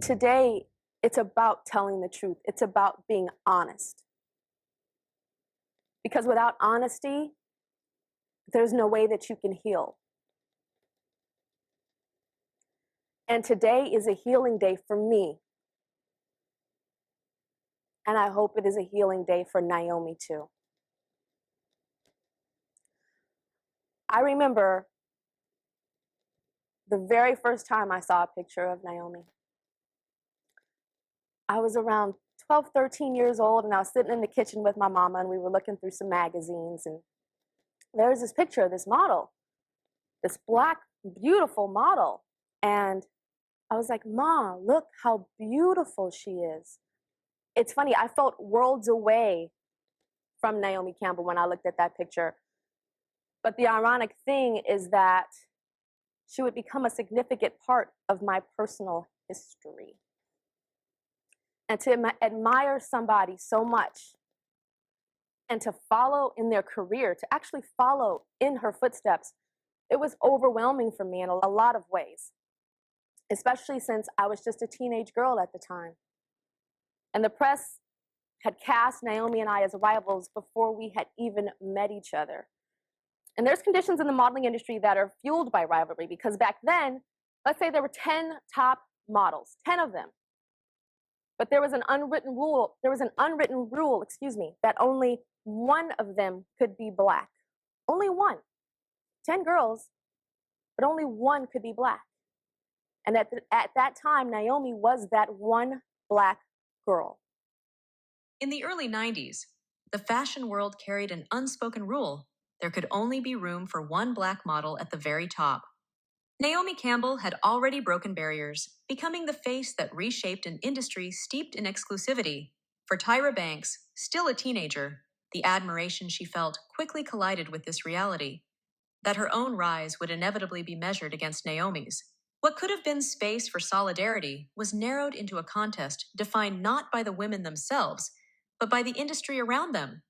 Today, it's about telling the truth. It's about being honest. Because without honesty, there's no way that you can heal. And today is a healing day for me. And I hope it is a healing day for Naomi too. I remember the very first time I saw a picture of Naomi. I was around 12, 13 years old, and I was sitting in the kitchen with my mama, and we were looking through some magazines, and there was this picture of this model, this black, beautiful model. And I was like, Ma, look how beautiful she is. It's funny, I felt worlds away from Naomi Campbell when I looked at that picture. But the ironic thing is that she would become a significant part of my personal history. And to admire somebody so much and to follow in their career, to actually follow in her footsteps, it was overwhelming for me in a lot of ways, especially since I was just a teenage girl at the time. And the press had cast Naomi and I as rivals before we had even met each other. And there's conditions in the modeling industry that are fueled by rivalry, because back then, let's say there were 10 top models, 10 of them. But there was an unwritten rule, that only one of them could be black. Only one. 10 girls, but only one could be black. And at that time, Naomi was that one black girl. In the early 90s, the fashion world carried an unspoken rule. There could only be room for one black model at the very top. Naomi Campbell had already broken barriers, becoming the face that reshaped an industry steeped in exclusivity. For Tyra Banks, still a teenager, the admiration she felt quickly collided with this reality, that her own rise would inevitably be measured against Naomi's. What could have been space for solidarity was narrowed into a contest defined not by the women themselves, but by the industry around them.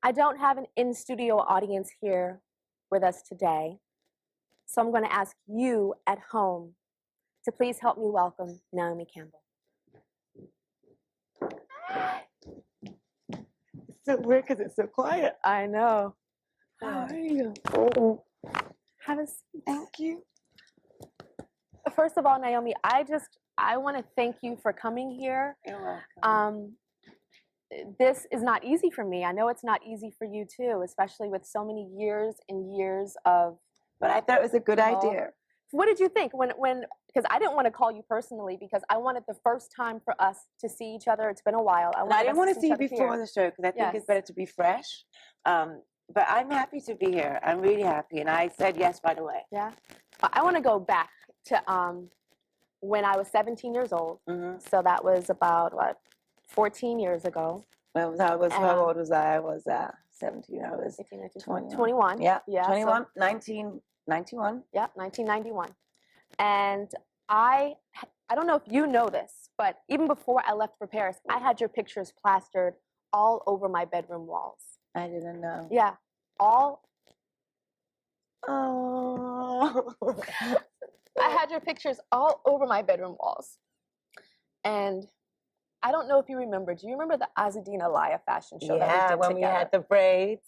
I don't have an in-studio audience here with us today, so I'm going to ask you at home to please help me welcome Naomi Campbell. It's so weird because it's so quiet. I know. How are you? Have a seat. Thank you. First of all, Naomi, I want to thank you for coming here. You're welcome. This is not easy for me. I know it's not easy for you too, especially with so many years and years of. But I thought it was a good idea. What did you think when? Because I didn't want to call you personally because I wanted the first time for us to see each other. It's been a while. I didn't want to see you before the show because I think it's better to be fresh. But I'm happy to be here. I'm really happy, and I said yes right away. Yeah. I want to go back to when I was 17 years old. Mm-hmm. So that was about 14 years ago. How old was I? I was 17. I was 18, 19, 21. 21. Yeah. 21. So, 1991. Yeah, 1991. And I don't know if you know this, but even before I left for Paris, I had your pictures plastered all over my bedroom walls. I didn't know. Yeah, all. Oh. I had your pictures all over my bedroom walls. And I don't know if you remember. Do you remember the Azadina Laya fashion show that we did together? Yeah, when we had the braids.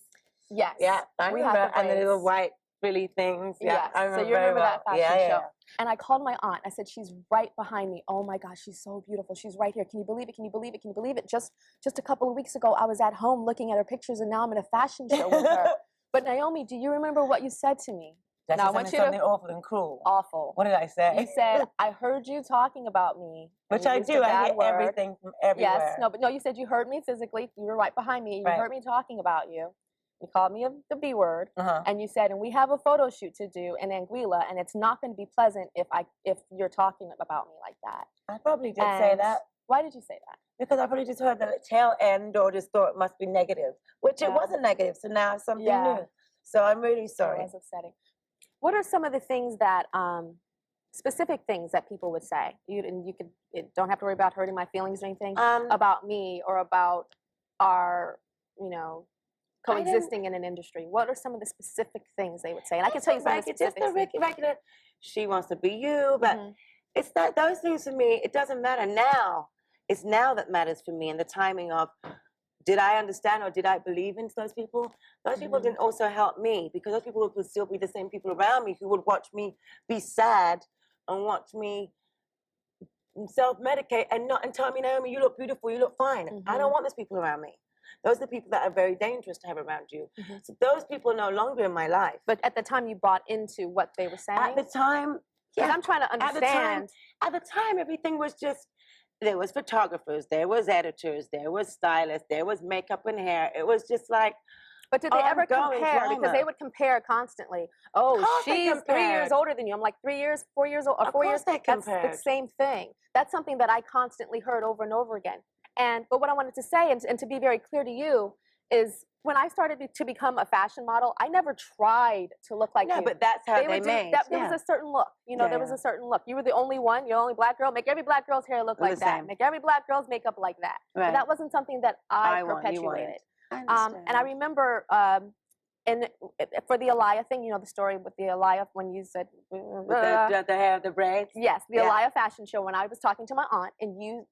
Yes. Yeah, I remember. And the little white frilly things. Yeah, yes. I remember. So you remember that fashion show. Yeah. And I called my aunt. I said, she's right behind me. Oh my gosh, she's so beautiful. She's right here. Can you believe it? Can you believe it? Can you believe it? Just a couple of weeks ago, I was at home looking at her pictures, and now I'm in a fashion show with her. But Naomi, do you remember what you said to me? Now, I want you something awful and cruel. Awful. What did I say? You said, I heard you talking about me. Which I do. I hear everything from everywhere. Yes. No, but no, you said you heard me physically. You were right behind me. You heard me talking about you. You called me the B word. And you said, and we have a photo shoot to do in Anguilla, and it's not going to be pleasant if you're talking about me like that. I probably did say that. Why did you say that? Because I probably just heard the tail end or just thought it must be negative, which it wasn't negative. So now it's something new. So I'm really sorry. It was upsetting. What are some of the things that, specific things that people would say? You don't have to worry about hurting my feelings or anything about me or about our, coexisting in an industry. What are some of the specific things they would say? And I can tell you some of the specifics. Just the regular, she wants to be you, but it's that those things for me, it doesn't matter now. It's now that matters for me, and the timing of, did I understand or did I believe in those people? Those people didn't also help me, because those people would still be the same people around me who would watch me be sad and watch me self-medicate and tell me, Naomi, you look beautiful, you look fine. I don't want those people around me. Those are the people that are very dangerous to have around you. So those people are no longer in my life. But at the time you bought into what they were saying? At the time, yeah. I'm trying to understand. At the time, everything was just, there was photographers, there was editors, there was stylists, there was makeup and hair. It was just like, but did they ever compare? Because they would compare constantly. Oh, she's 3 years older than you. I'm like, 3 years, 4 years old, or 4 years? They compared. That's the same thing. That's something that I constantly heard over and over again. But what I wanted to say, and to be very clear to you, is when I started to become a fashion model, I never tried to look like you. No, but that's how they made. There was a certain look. You know, there was a certain look. You were the only one. You're the only black girl. Make every black girl's hair look like that. Make every black girl's makeup like that. Right. But that wasn't something that I perpetuated. And I remember, for the Aliyah thing, you know the story with the Aliyah when you said with the hair, the braids. Yes, the Aliyah fashion show when I was talking to my aunt and you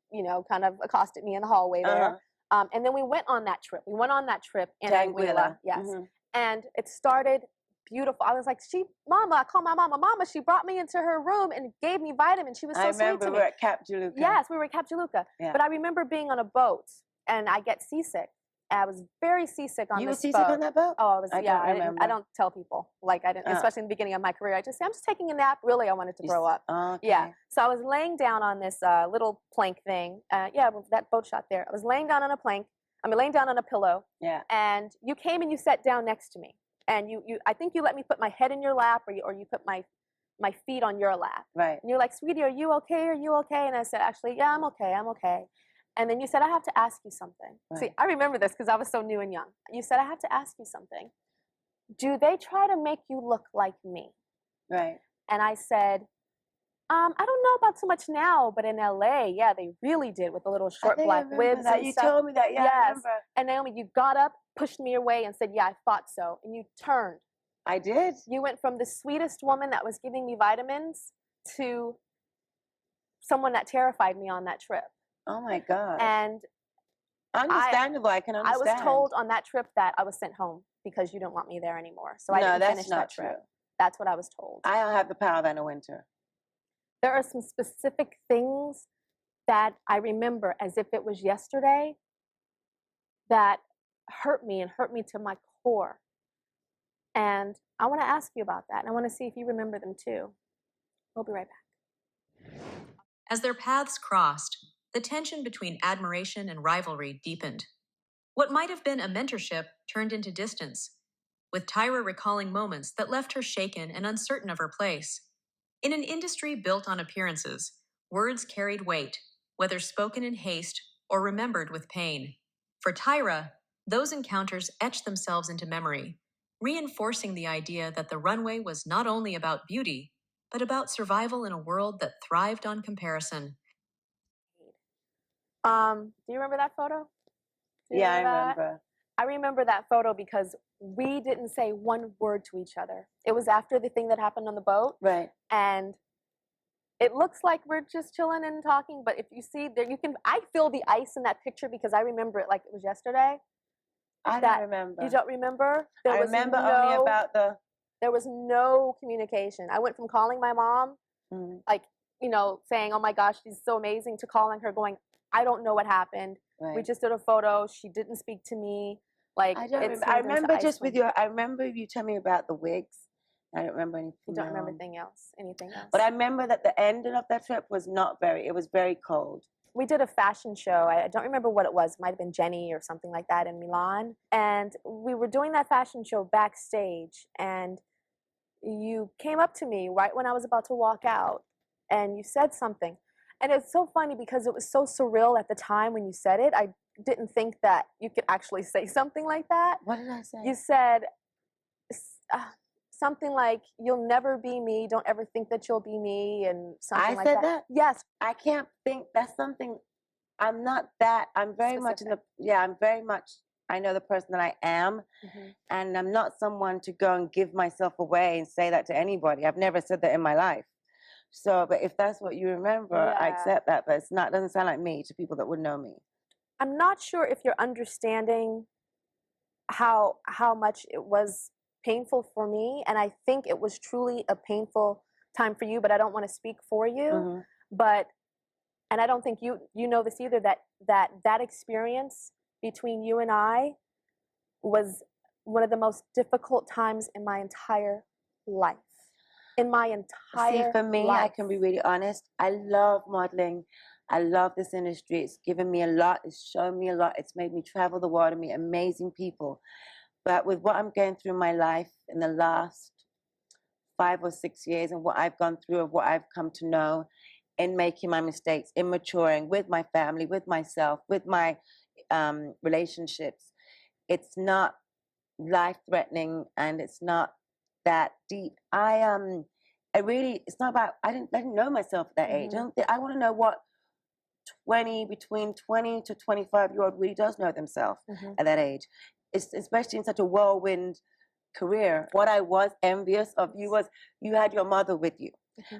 kind of accosted me in the hallway there. And then we went on that trip. We went on that trip in Anguilla. Yes. And it started beautiful. I was like, Mama, I called my mama. Mama, she brought me into her room and gave me vitamins. She was so sweet to me. I remember we were at Cap Juluca. Yes, we were at Cap Juluca. Yeah. But I remember being on a boat and I get seasick. I was very seasick on this boat. You were seasick on that boat? Oh, I was. I don't tell people. Like I didn't, especially in the beginning of my career. I just say I'm just taking a nap. Really, I wanted to throw up. Okay. Yeah. So I was laying down on this little plank thing. That boat shot there. I was laying down on a plank. Laying down on a pillow. Yeah. And you came and you sat down next to me. And I think you let me put my head in your lap, or you put my feet on your lap. Right. And you're like, sweetie, are you okay? Are you okay? And I said, actually, yeah, I'm okay. I'm okay. And then you said, I have to ask you something. Right. See, I remember this because I was so new and young. You said, I have to ask you something. Do they try to make you look like me? Right. And I said, I don't know about so much now, but in LA, yeah, they really did with the little short black wigs and you stuff. You told me that, yeah, yes. I remember. And Naomi, you got up, pushed me away and said, yeah, I thought so. And you turned. I did. You went from the sweetest woman that was giving me vitamins to someone that terrified me on that trip. Oh my God. And understandable, I can understand. I was told on that trip that I was sent home because you didn't want me there anymore. So I didn't finish that trip. True. That's what I was told. I don't have the power in the winter. There are some specific things that I remember as if it was yesterday that hurt me to my core. And I want to ask you about that. And I want to see if you remember them too. We'll be right back. As their paths crossed, the tension between admiration and rivalry deepened. What might have been a mentorship turned into distance, with Tyra recalling moments that left her shaken and uncertain of her place. In an industry built on appearances, words carried weight, whether spoken in haste or remembered with pain. For Tyra, those encounters etched themselves into memory, reinforcing the idea that the runway was not only about beauty, but about survival in a world that thrived on comparison. Do you remember that photo? Yeah, I remember. I remember that photo because we didn't say one word to each other. It was after the thing that happened on the boat. Right. And it looks like we're just chilling and talking, but if you see there, I feel the ice in that picture because I remember it like it was yesterday. I don't remember. You don't remember? I remember only about There was no communication. I went from calling my mom, saying, oh my gosh, she's so amazing, to calling her going, I don't know what happened. Right. We just did a photo. She didn't speak to me. Like, I remember just with I remember you telling me about the wigs. I don't remember anything. You don't remember anything else? But I remember that the ending of that trip was it was very cold. We did a fashion show. I don't remember what it was. It might have been Jenny or something like that in Milan. And we were doing that fashion show backstage. And you came up to me right when I was about to walk out. And you said something. And it's so funny because it was so surreal at the time when you said it. I didn't think that you could actually say something like that. What did I say? You said something like, you'll never be me. Don't ever think that you'll be me. And something like that. I said that? Yes. I can't think. That's something. I'm not that. I'm very much I'm very much, I know the person that I am. Mm-hmm. And I'm not someone to go and give myself away and say that to anybody. I've never said that in my life. So, but if that's what you remember, I Yeah. accept that. But it's not, doesn't sound like me to people that would know me. I'm not sure if you're understanding how much it was painful for me, and I think it was truly a painful time for you, but I don't want to speak for you. Mhm. But and I don't think you know this either, that experience between you and I was one of the most difficult times in my entire life. In my entire See, for me, life. I can be really honest. I love modeling. I love this industry. It's given me a lot. It's shown me a lot. It's made me travel the world and meet amazing people. But with what I'm going through in my life in the last 5 or 6 years and what I've gone through and what I've come to know in making my mistakes, in maturing with my family, with myself, with my relationships, it's not life-threatening and it's not that deep. I really, it's not about, I didn't know myself at that age. I want to know what between 20 to 25-year-old really does know themselves at that age. It's especially in such a whirlwind career. What I was envious of you was you had your mother with you.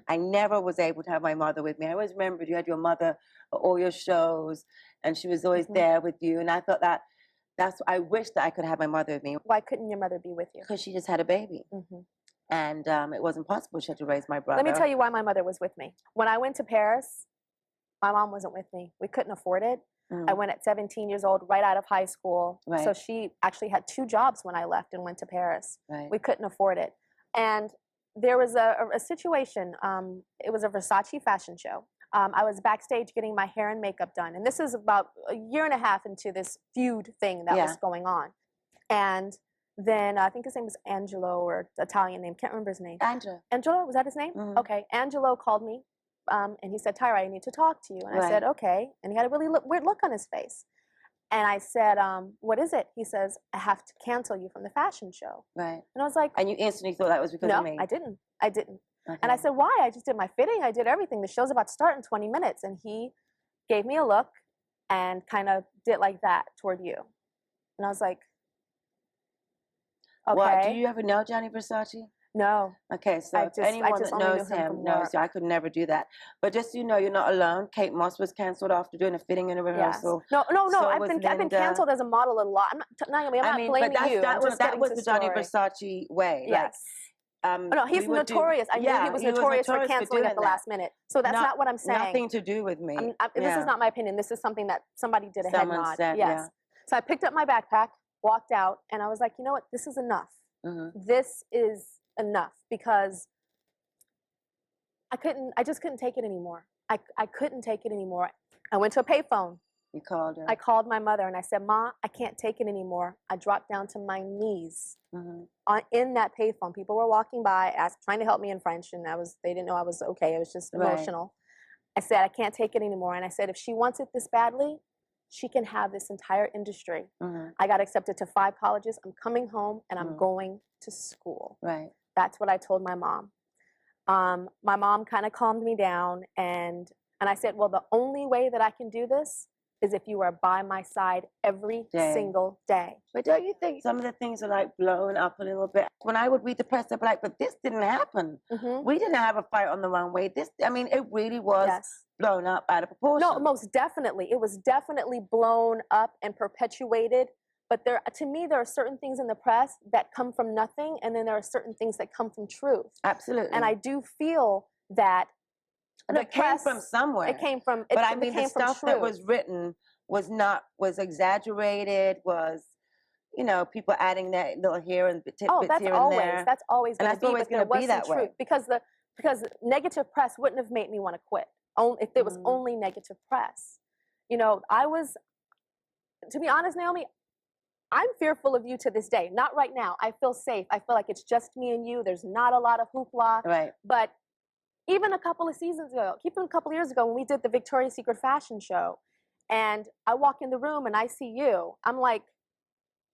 I never was able to have my mother with me. I always remembered you had your mother at all your shows, and she was always there with you. And I thought I wish that I could have my mother with me. Why couldn't your mother be with you? Because she just had a baby. And it wasn't possible. She had to raise my brother. Let me tell you why my mother was with me. When I went to Paris, my mom wasn't with me. We couldn't afford it. I went at 17 years old, right out of high school. Right. So she actually had 2 jobs when I left and went to Paris. Right. We couldn't afford it. And there was a situation. It was a Versace fashion show. I was backstage getting my hair and makeup done. And this is about a year and a half into this Feud thing that was going on. And then I think his name was Angelo, or Italian name. Can't remember his name. Angelo, was that his name? Okay. Angelo called me. And he said, Tyra, I need to talk to you. And I said, okay. And he had a really weird look on his face. And I said, what is it? He says, I have to cancel you from the fashion show. Right. And I was like, and you instantly thought that was because of me? No, I didn't. Okay. And I said, why? I just did my fitting. I did everything. The show's about to start in 20 minutes. And he gave me a look and kind of did like that toward you. And I was like, okay. Well, do you ever know Gianni Versace? No. Okay, so if anyone that knows him knows I could never do that. But just so you know, you're not alone. Kate Moss was canceled after doing a fitting in a rehearsal. Yes. No. So I've been canceled as a model a lot. Naomi, I'm not blaming you. That was the Gianni Versace way. Yes. No, he's notorious. I knew he was notorious for canceling at the last minute. So that's not what I'm saying. Nothing to do with me. This is not my opinion. This is something that somebody did a head nod. Said, yes. So I picked up my backpack, walked out, and I was like, you know what? This is enough. This is enough, because I just couldn't take it anymore. I couldn't take it anymore. I went to a payphone. You called her? I called my mother and I said, Ma, I can't take it anymore. I dropped down to my knees in that payphone. People were walking by, trying to help me in French, and they didn't know I was okay. I was just emotional. I said, I can't take it anymore. And I said, if she wants it this badly, she can have this entire industry. I got accepted to 5 colleges. I'm coming home and I'm going to school. Right. That's what I told my mom. My mom kind of calmed me down, and I said, well, the only way that I can do this is if you are by my side every single day. But don't you think some of the things are like blown up a little bit? When I would read the press, I'd be like, but this didn't happen. We didn't have a fight on the runway. It really was blown up out of proportion. No, most definitely. It was definitely blown up and perpetuated. But to me, there are certain things in the press that come from nothing, and then there are certain things that come from truth. Absolutely. And I do feel that it came from somewhere. It came from. But I mean, the stuff that was written was exaggerated. Was people adding that little here and tidbits here and there. That's always going to be. And that's always going to be that way. Because negative press wouldn't have made me want to quit. If there was only negative press. I was, to be honest, Naomi, I'm fearful of you to this day. Not right now. I feel safe. I feel like it's just me and you. There's not a lot of hoopla. Right. But even a couple of years ago, when we did the Victoria's Secret fashion show, and I walk in the room and I see you, I'm like,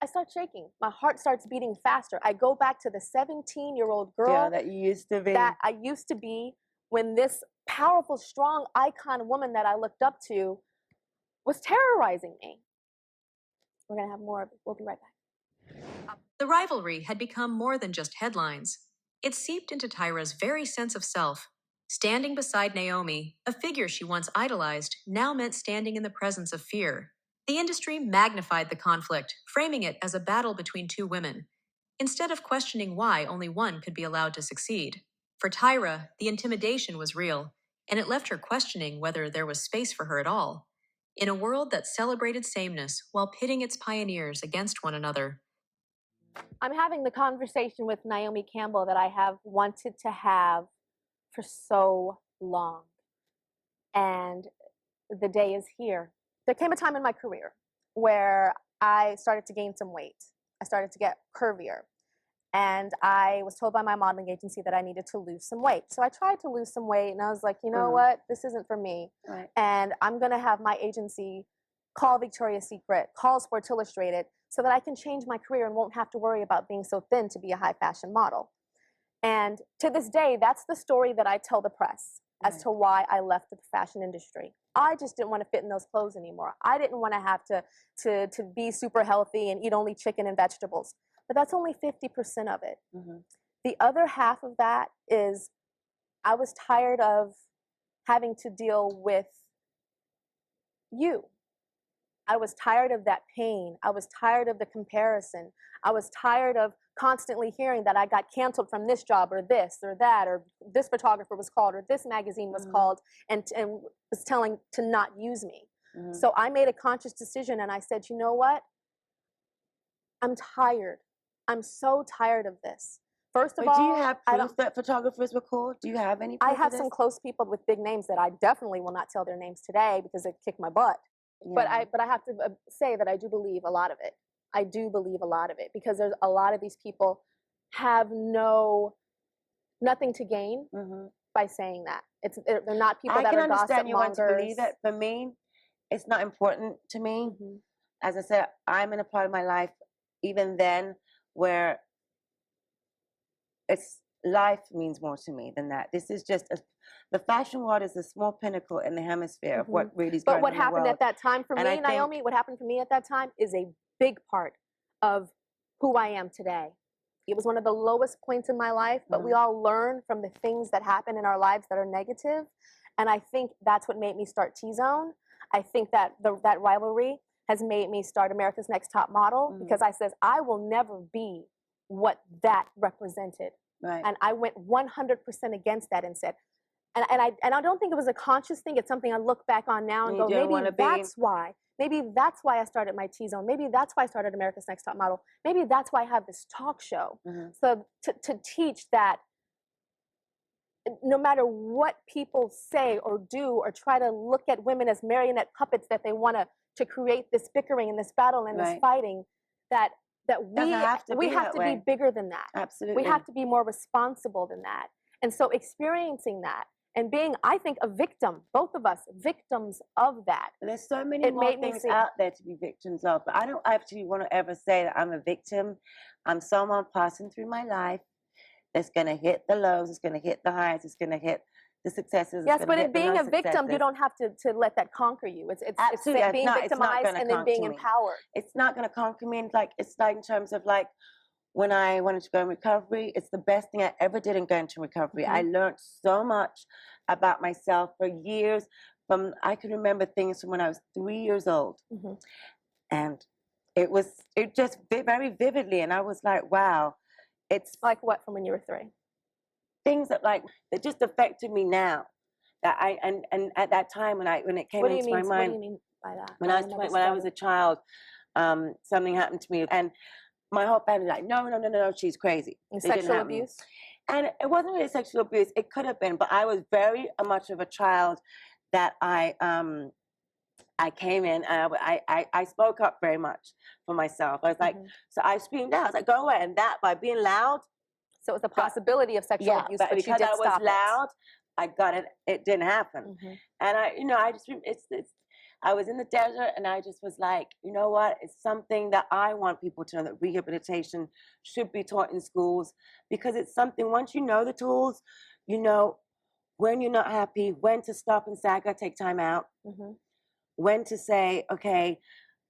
I start shaking. My heart starts beating faster. I go back to the 17-year-old girl that you used to be. That I used to be when this powerful, strong icon woman that I looked up to was terrorizing me. We're going to have more of it. We'll be right back. The rivalry had become more than just headlines. It seeped into Tyra's very sense of self. Standing beside Naomi, a figure she once idolized, now meant standing in the presence of fear. The industry magnified the conflict, framing it as a battle between two women, instead of questioning why only one could be allowed to succeed. For Tyra, the intimidation was real, and it left her questioning whether there was space for her at all. In a world that celebrated sameness while pitting its pioneers against one another. I'm having the conversation with Naomi Campbell that I have wanted to have for so long. And the day is here. There came a time in my career where I started to gain some weight. I started to get curvier. And I was told by my modeling agency that I needed to lose some weight. So I tried to lose some weight, and I was like, you know what? This isn't for me. Right. And I'm going to have my agency call Victoria's Secret, call Sports Illustrated, so that I can change my career and won't have to worry about being so thin to be a high fashion model. And to this day, that's the story that I tell the press as to why I left the fashion industry. I just didn't want to fit in those clothes anymore. I didn't want to have to be super healthy and eat only chicken and vegetables. But that's only 50% of it. The other half of that is I was tired of having to deal with you. I was tired of that pain. I was tired of the comparison. I was tired of constantly hearing that I got canceled from this job or this or that, or this photographer was called, or this magazine was called and was telling to not use me. So I made a conscious decision and I said, you know what? I'm tired. I'm so tired of this. First of all, do you have proof that photographers were called? Do you have any proof I have some close people with big names that I definitely will not tell their names today because they kicked my butt. Yeah. But I have to say that I do believe a lot of it. I do believe a lot of it because there's a lot of these people have nothing to gain by saying that. They're not people that are gossip mongers. I can understand you want to believe it. For me, it's not important to me. As I said, I'm in a part of my life, even then, where life means more to me than that. This is just the fashion world is a small pinnacle in the hemisphere of what really is going on. But what happened at that time for me, Naomi, what happened for me at that time is a big part of who I am today. It was one of the lowest points in my life, but we all learn from the things that happen in our lives that are negative. And I think that's what made me start T-Zone. I think that that rivalry has made me start America's Next Top Model because I says I will never be what that represented. Right. And I went 100% against that and said, and I don't think it was a conscious thing. It's something I look back on now and go, maybe that's why. Maybe that's why I started my T-Zone. Maybe that's why I started America's Next Top Model. Maybe that's why I have this talk show. So to teach that no matter what people say or do or try to look at women as marionette puppets that they want to create this bickering and this battle and this fighting, that we have to be bigger than that. Absolutely. We have to be more responsible than that. And so experiencing that and being, I think, a victim, both of us, victims of that. There's so many more things out there to be victims of. But I don't actually want to ever say that I'm a victim. I'm someone passing through my life that's going to hit the lows, it's going to hit the highs, it's going to hit the successes. Yes, but in being a victim, you don't have to let that conquer you. It's being victimized and then being empowered. It's not going to conquer me. It's like in terms of like when I wanted to go in recovery, it's the best thing I ever did in going to recovery. I learned so much about myself for years. I can remember things from when I was 3 years old, and it just very vividly, and I was like, wow. It's like what from when you were 3? Things that just affected me now. That and at that time when it came into my mind. What do you mean by that? When I was a child, something happened to me, and my whole family was like, no, she's crazy. Sexual abuse? And it wasn't really sexual abuse. It could have been, but I was very much of a child that I came in and I spoke up very much for myself. I was like, so I screamed out. I was like, go away. And that by being loud. So it was a possibility of sexual abuse, but because I was loud, I got it. It didn't happen. And I was in the desert and I just was like, you know what? It's something that I want people to know, that rehabilitation should be taught in schools, because it's something, once you know the tools, you know when you're not happy, when to stop and say, I gotta take time out. When to say, okay,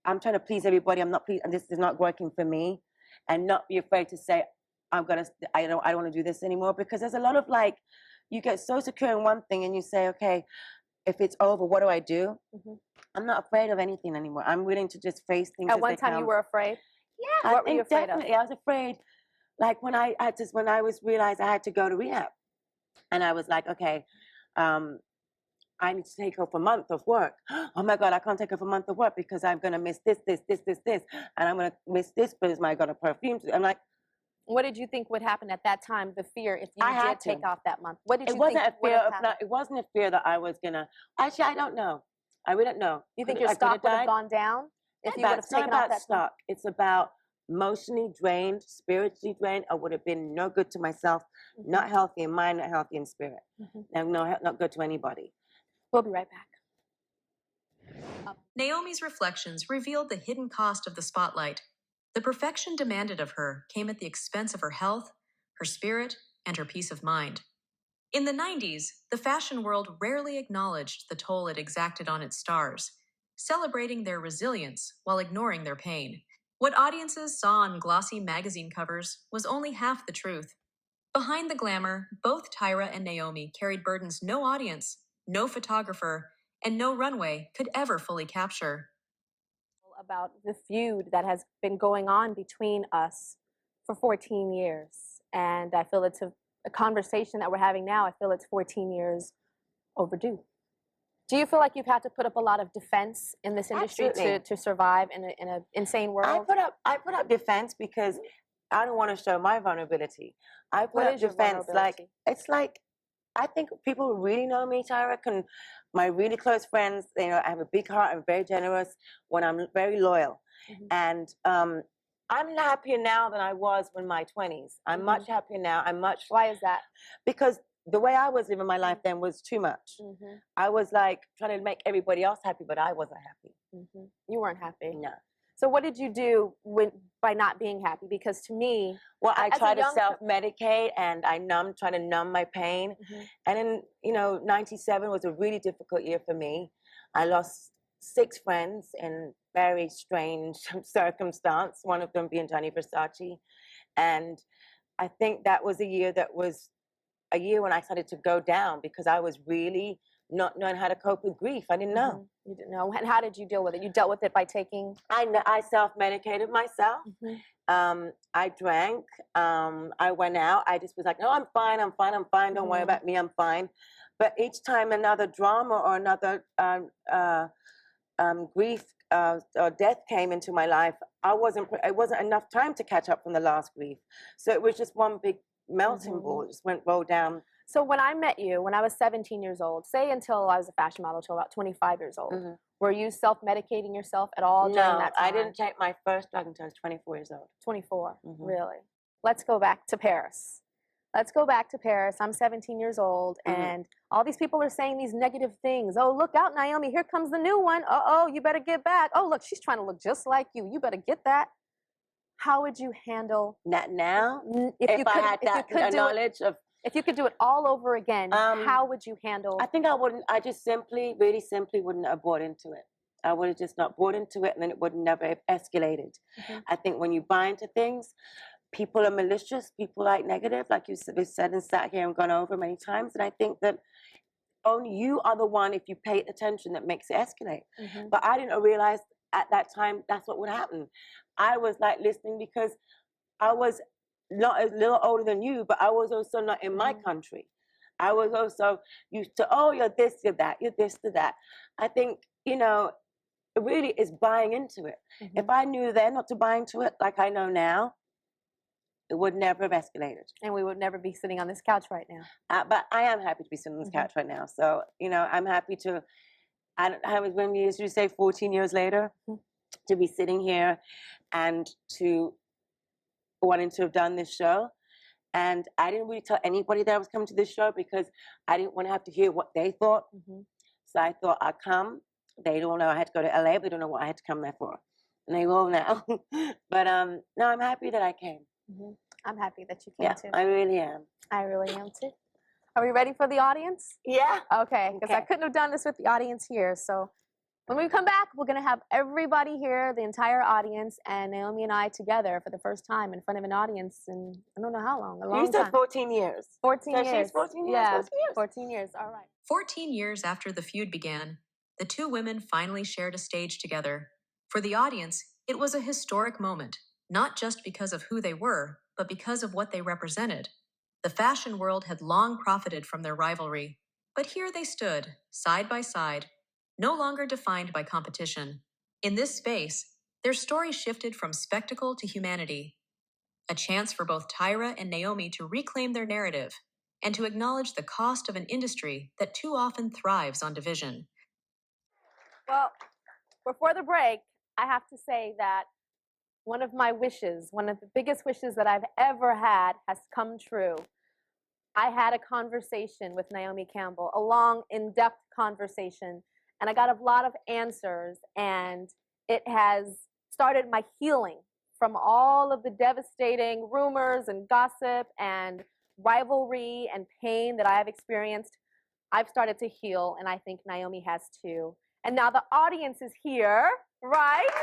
I'm trying to please everybody, I'm not pleased, and this is not working for me, and not be afraid to say, I don't want to do this anymore, because there's a lot of you get so secure in one thing and you say, okay, if it's over, what do I do? Mhm. I'm not afraid of anything anymore. I'm willing to just face things. At as one they time, come. you were afraid. Yeah, What were you afraid of? definitely. I was afraid, like when I realized I had to go to rehab, and I was like, okay, I need to take off a month of work. Oh my God, I can't take off a month of work because I'm gonna miss this, and I'm gonna miss this because I got a perfume. I'm like, what did you think would happen at that time? The fear if you I had did take to. off that month. What did It you wasn't think a would fear have of happened? not. It wasn't a fear that I was gonna. Actually, I don't know. I really don't know. You think your stock would have gone down if you would have It's not taken off about that stock. It's about emotionally drained, spiritually drained. I would have been no good to myself, Mhm. not healthy in mind, not healthy in spirit, Mhm. and not good to anybody. We'll be right back. Naomi's reflections revealed the hidden cost of the spotlight. The perfection demanded of her came at the expense of her health, her spirit, and her peace of mind. In the 90s, the fashion world rarely acknowledged the toll it exacted on its stars, celebrating their resilience while ignoring their pain. What audiences saw on glossy magazine covers was only half the truth. Behind the glamour, both Tyra and Naomi carried burdens no audience, no photographer, and no runway could ever fully capture. About the feud that has been going on between us for 14 years. And I feel it's a conversation that we're having now. I feel it's 14 years overdue. Do you feel like you've had to put up a lot of defense in this industry to survive in an insane world? I put up defense because I don't want to show my vulnerability. I put up defense like it's like I think people who really know me, Tyra, my really close friends, you know, I have a big heart, I'm very generous, when I'm very loyal. Mhm. And I'm happier now than I was in my 20s. I'm Mhm. much happier now. Why is that? Because the way I was living my life then was too much. Mhm. I was like trying to make everybody else happy, but I wasn't happy. Mhm. You weren't happy. No. So what did you do by not being happy? Because to me, well, I as a tried to young self-medicate and I try to numb my pain. Mhm. And in, you know, 97 was a really difficult year for me. I lost 6 friends in very strange circumstance, one of them being Gianni Versace. And I think that was a year when I started to go down because I was really not knowing how to cope with grief. I didn't know. Mhm. You didn't know. And how did you deal with it? You dealt with it by taking. I self-medicated myself. Mhm. I drank. I went out. I just was like, no, I'm fine. Don't worry Mhm. about me. I'm fine. But each time another drama or another grief or death came into my life, it wasn't enough time to catch up from the last grief. So it was just one big melting ball. It just rolled down. So when I met you, when I was 17 years old, say until I was a fashion model till about 25 years old, Mhm. were you self-medicating yourself at all during No, that time? I didn't take my first drug until I was 24 years old. 24, Mhm. really? Let's go back to Paris. I'm 17 years old, and all these people are saying these negative things. Oh, look out, Naomi, here comes the new one. Uh-oh, you better get back. Oh, look, she's trying to look just like you. You better get that. How would you handle Not now. if I had that knowledge of. If you could do it all over again, how would you handle? I think I wouldn't. I just really simply wouldn't have bought into it. I would have just not bought into it, and then it would never have escalated. Mhm. I think when you buy into things, people are malicious. People like negative, like you said and sat here and gone over many times. And I think that only you are the one, if you pay attention, that makes it escalate. Mhm. But I didn't realize at that time that's what would happen. I was like listening because I was not a little older than you, but I was also not in my country. I was also used to, oh, you're this, you're that, you're this to that. I think, you know, it really is buying into it. If I knew then not to buy into it like I know now, it would never have escalated. And we would never be sitting on this couch right now. But I am happy to be sitting on this couch right now. So, you know, I'm happy to, when you say 14 years later, to be sitting here and to wanting to have done this show. And I didn't really tell anybody that I was coming to this show because I didn't want to have to hear what they thought. So I thought I'd come. They don't know I had to go to LA, but they don't know what I had to come there for. And they will now. But no, I'm happy that I came. I'm happy that you came too. I really am. I really am too. Are we ready for the audience? Yeah. Okay, because I couldn't have done this with the audience here. So When we come back, we're going to have everybody here, the entire audience, and Naomi and I together for the first time in front of an audience in, I don't know how long, a long You said time. 14 years. 14 So years. she's 14 years? Yeah, 14 years. 14 years, all right. 14 years after the feud began, the two women finally shared a stage together. For the audience, it was a historic moment, not just because of who they were, but because of what they represented. The fashion world had long profited from their rivalry, but here they stood, side by side, no longer defined by competition. In this space, their story shifted from spectacle to humanity, a chance for both Tyra and Naomi to reclaim their narrative and to acknowledge the cost of an industry that too often thrives on division. Well, before the break, I have to say that one of my wishes, one of the biggest wishes that I've ever had has come true. I had a conversation with Naomi Campbell, a long, in-depth conversation, and I got a lot of answers, and it has started my healing from all of the devastating rumors and gossip and rivalry and pain that I have experienced. I've started to heal, and I think Naomi has too. And now the audience is here, right? The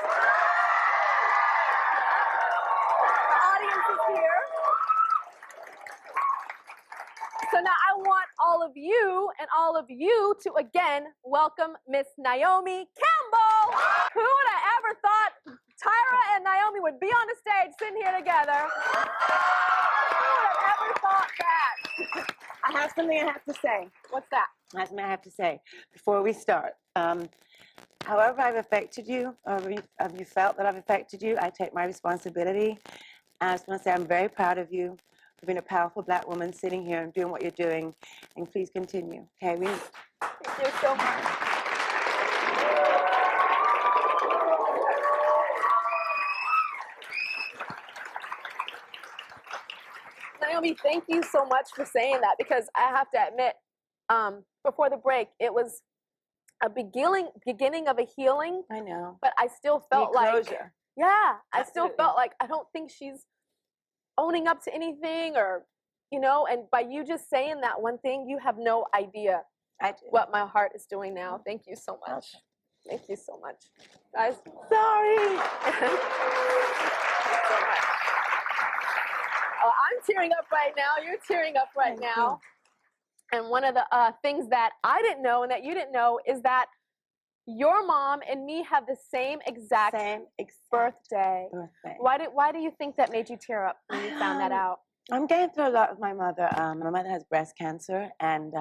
audience is here. So now I want all of you and all of you to again welcome Miss Naomi Campbell. Who would have ever thought Tyra and Naomi would be on the stage sitting here together? Who would have ever thought that? I have something I have to say. What's that? I have something I have to say before we start. However I've affected you, or have you felt that I've affected you, I take my responsibility. And I just want to say I'm very proud of you for being a powerful black woman sitting here and doing what you're doing. And please continue. Okay, Thank you so much. Naomi, thank you so much for saying that, because I have to admit, before the break, it was a beginning of a healing. I know. But I still felt like, closure. yeah, I still Absolutely. felt like I don't think she's owning up to anything, or, you know, and by you just saying that one thing, you have no idea I do. what my heart is doing now. Thank you so much. Okay. Thank you so much. Guys, Sorry. thank you so much. Oh, I'm tearing up right now. You're tearing up right Thank now. And one of the things that I didn't know and that you didn't know is that your mom and me have the same exact birthday. Why do you think that made you tear up when you found that out? I'm going through a lot with my mother. My mother has breast cancer and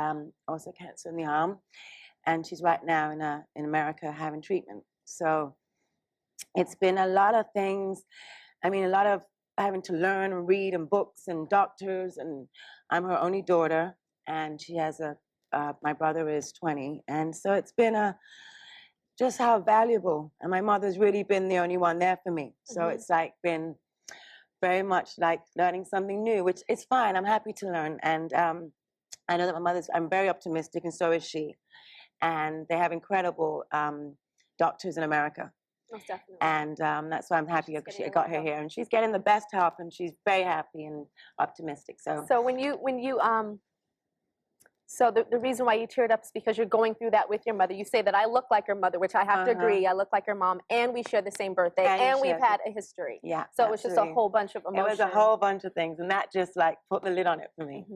also cancer in the arm. And she's right now in America having treatment. So it's been a lot of things. I mean, a lot of having to learn and read and books and doctors. And I'm her only daughter. And she has my brother is 20. And so it's been just how valuable. And my mother's really been the only one there for me. So it's like been very much like learning something new, which is fine. I'm happy to learn. And I know that I'm very optimistic, and so is she. And they have incredible doctors in America. Most definitely. And that's why I'm happy she got her here. And she's getting the best help, and she's very happy and optimistic. So when you so the reason why you teared up is because you're going through that with your mother. You say that I look like your mother, which I have to agree. I look like your mom, and we share the same birthday, and we've had a history. Yeah. So it was just a whole bunch of emotions. It was a whole bunch of things, and that just like put the lid on it for me.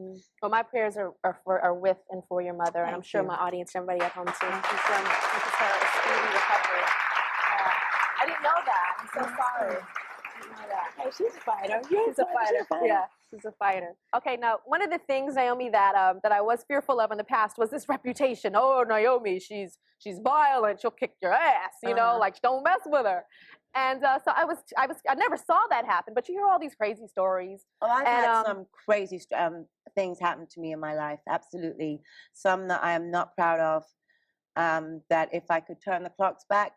Well, my prayers are with and for your mother, and I'm sure my audience, everybody at home too. Thank you so much. Thank you for a speedy recovery. I didn't know that. I'm so sorry. I didn't know that. Hey, she's a fighter. She's a fighter. Yeah, she's a fighter. Okay, now one of the things, Naomi, that I was fearful of in the past was this reputation. Oh, Naomi, she's violent. She'll kick your ass. You know, like don't mess with her. And so I never saw that happen. But you hear all these crazy stories. Oh, I've had some crazy things happen to me in my life. Absolutely, some that I am not proud of. That if I could turn the clocks back,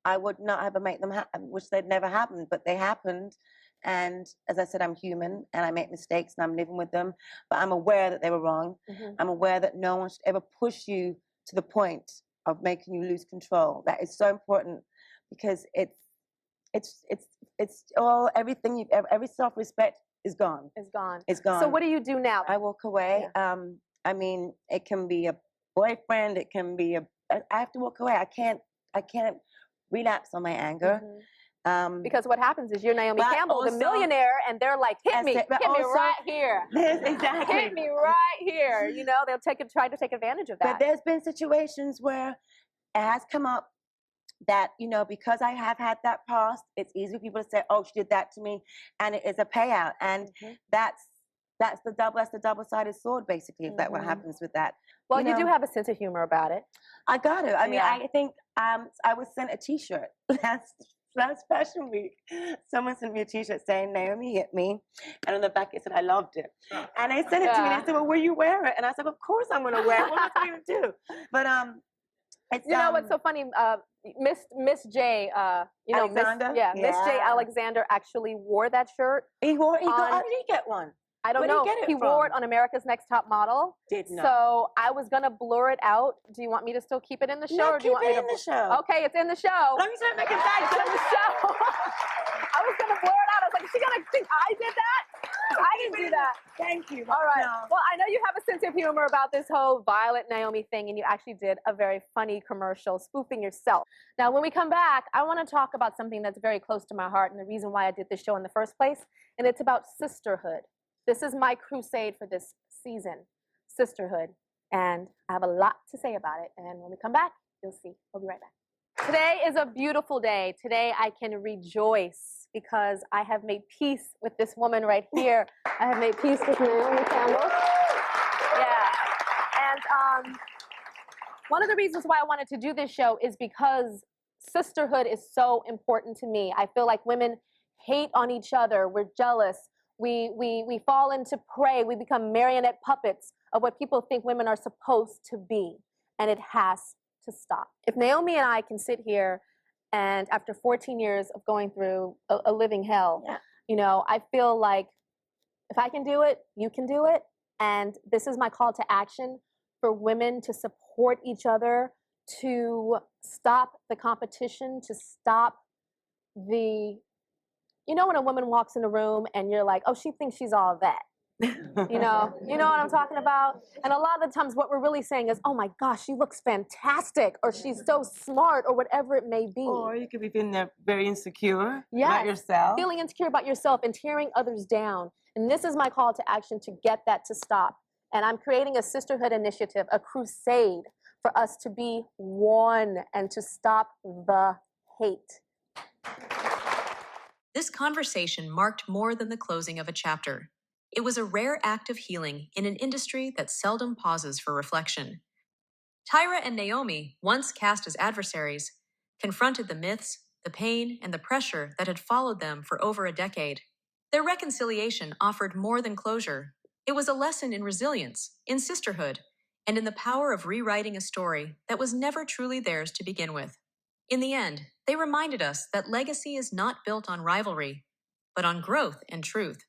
I would not have made them happen, which they'd never happened, but they happened. And as I said, I'm human and I make mistakes and I'm living with them, but I'm aware that they were wrong. I'm aware that no one should ever push you to the point of making you lose control. That is so important, because it's all, everything every self-respect is gone. It's gone. It's gone. So what do you do now? I walk away. I mean, it can be a boyfriend, it can be I have to walk away. I can't relapse on my anger. Because what happens is you're Naomi but Campbell, the also- millionaire, and they're like, hit me also- right here. Exactly. Hit me right here. You know, they'll try to take advantage of that. But there's been situations where it has come up that, you know, because I have had that past, it's easy for people to say, oh, she did that to me, and it is a payout. And that's the double-sided sword, basically, if that what happens with that. Well, you do have a sense of humor about it. I got it. I mean, I think I was sent a T-shirt last Fashion Week. Someone sent me a T-shirt saying Naomi hit me, and on the back it said I loved it. And they sent it to me. And they said, "Well, will you wear it?" And I said, "Of course I'm going to wear it. What am I going to do?" But it's, you know what's so funny? Miss J, you know, Alexander? Miss J Alexander actually wore that shirt. He got. How did he get one? I don't know. He wore it on America's Next Top Model. Did not. So I was gonna blur it out. Do you want me to still keep it in the show, No, or do you want me to? Keep it in the show. Okay, it's in the show. Let me start making bags in the show. I was gonna blur it out. I was like, is she gonna think I did that? I didn't do that. Thank you. All right. No. Well, I know you have a sense of humor about this whole Violet Naomi thing, and you actually did a very funny commercial spoofing yourself. Now, when we come back, I want to talk about something that's very close to my heart and the reason why I did this show in the first place, and it's about sisterhood. This is my crusade for this season, sisterhood, and I have a lot to say about it. And when we come back, you'll see. We'll be right back. Today is a beautiful day. Today I can rejoice because I have made peace with this woman right here. I have made peace with Naomi Campbell. Yeah. And one of the reasons why I wanted to do this show is because sisterhood is so important to me. I feel like women hate on each other. We're jealous. We fall into prey. We become marionette puppets of what people think women are supposed to be. And it has to stop. If Naomi and I can sit here and after 14 years of going through a living hell, you know, I feel like if I can do it, you can do it. And this is my call to action for women to support each other, to stop the competition, to stop the, you know, when a woman walks in a room and you're like, oh, she thinks she's all that. You know what I'm talking about? And a lot of the times what we're really saying is, oh my gosh, she looks fantastic, or she's so smart, or whatever it may be. Or you could be feeling very insecure Yes, about yourself. Feeling insecure about yourself and tearing others down. And this is my call to action to get that to stop. And I'm creating a sisterhood initiative, a crusade for us to be one and to stop the hate. This conversation marked more than the closing of a chapter. It was a rare act of healing in an industry that seldom pauses for reflection. Tyra and Naomi, once cast as adversaries, confronted the myths, the pain, and the pressure that had followed them for over a decade. Their reconciliation offered more than closure. It was a lesson in resilience, in sisterhood, and in the power of rewriting a story that was never truly theirs to begin with. In the end, they reminded us that legacy is not built on rivalry, but on growth and truth.